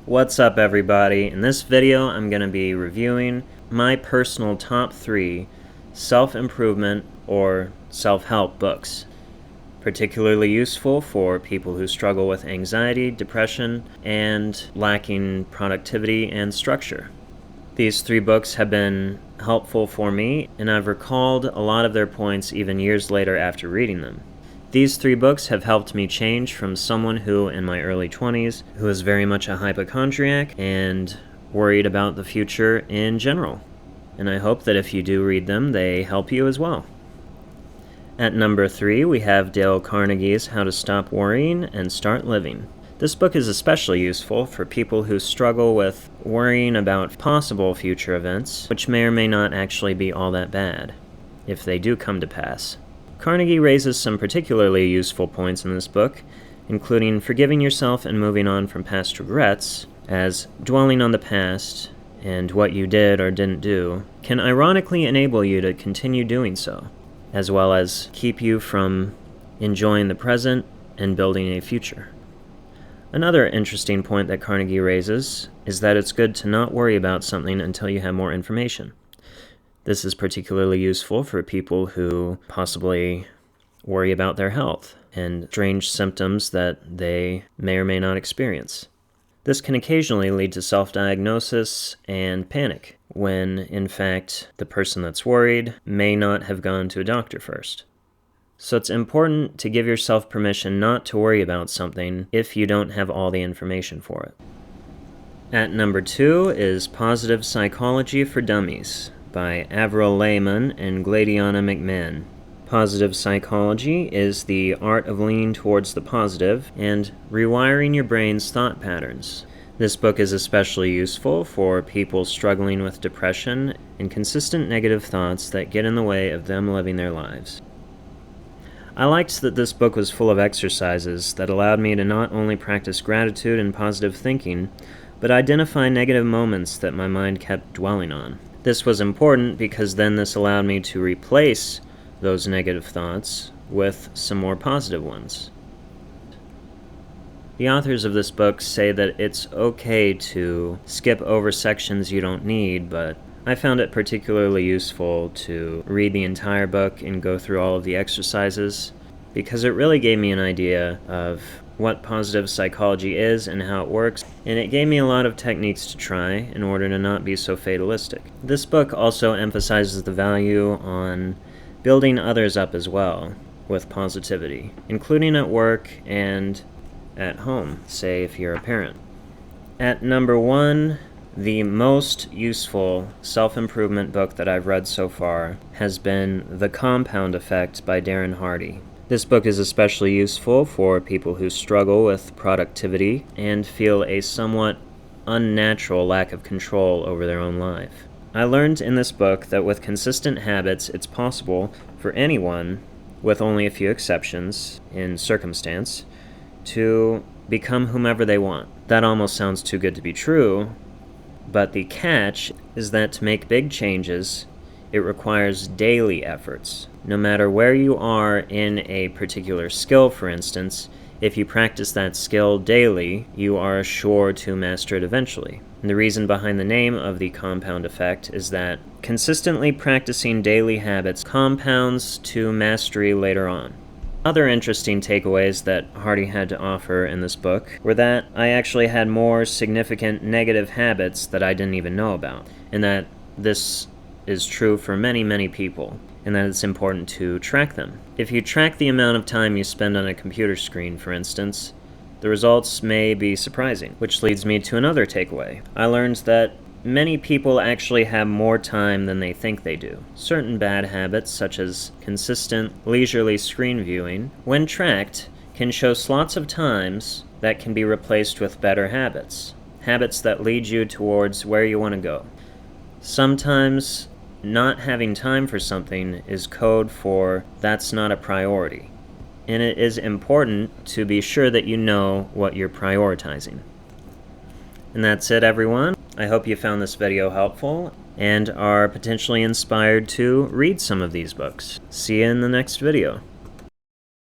What's up, everybody? In this video I'm going to be reviewing my personal top 3 self-improvement or self-help books, particularly useful for people who struggle with anxiety, depression, and lacking productivity and structure. These 3 books have been helpful for me, and I've recalled a lot of their points even years later after reading them. These 3 books have helped me change from someone who, in my early 20s, who was very much a hypochondriac and worried about the future in general. And I hope that if you do read them, they help you as well. At number 3, we have Dale Carnegie's How to Stop Worrying and Start Living. This book is especially useful for people who struggle with worrying about possible future events, which may or may not actually be all that bad, if they do come to pass. Carnegie raises some particularly useful points in this book, including forgiving yourself and moving on from past regrets, as dwelling on the past and what you did or didn't do can ironically enable you to continue doing so, as well as keep you from enjoying the present and building a future. Another interesting point that Carnegie raises is that it's good to not worry about something until you have more information. This is particularly useful for people who possibly worry about their health and strange symptoms that they may or may not experience. This can occasionally lead to self-diagnosis and panic, when, in fact, the person that's worried may not have gone to a doctor first. So it's important to give yourself permission not to worry about something if you don't have all the information for it. At number 2 is Positive Psychology for Dummies by Avril Lehman and Gladiana McMahon. Positive psychology is the art of leaning towards the positive and rewiring your brain's thought patterns. This book is especially useful for people struggling with depression and consistent negative thoughts that get in the way of them living their lives. I liked that this book was full of exercises that allowed me to not only practice gratitude and positive thinking, but identify negative moments that my mind kept dwelling on. This was important because then this allowed me to replace those negative thoughts with some more positive ones. The authors of this book say that it's okay to skip over sections you don't need, but I found it particularly useful to read the entire book and go through all of the exercises, because it really gave me an idea of what positive psychology is and how it works, and it gave me a lot of techniques to try in order to not be so fatalistic. This book also emphasizes the value on building others up as well with positivity, including at work and at home, say if you're a parent. At number 1, the most useful self-improvement book that I've read so far has been The Compound Effect by Darren Hardy. This book is especially useful for people who struggle with productivity and feel a somewhat unnatural lack of control over their own life. I learned in this book that with consistent habits, it's possible for anyone, with only a few exceptions in circumstance, to become whomever they want. That almost sounds too good to be true, but the catch is that to make big changes, it requires daily efforts. No matter where you are in a particular skill, for instance, if you practice that skill daily, you are sure to master it eventually. And the reason behind the name of the compound effect is that consistently practicing daily habits compounds to mastery later on. Other interesting takeaways that Hardy had to offer in this book were that I actually had more significant negative habits that I didn't even know about, and that this is true for many, many people, and that it's important to track them. If you track the amount of time you spend on a computer screen, for instance, the results may be surprising, which leads me to another takeaway. I learned that many people actually have more time than they think they do. Certain bad habits, such as consistent, leisurely screen viewing, when tracked, can show slots of times that can be replaced with better habits. Habits that lead you towards where you want to go. Sometimes not having time for something is code for that's not a priority. And it is important to be sure that you know what you're prioritizing. And that's it, everyone. I hope you found this video helpful and are potentially inspired to read some of these books. See you in the next video.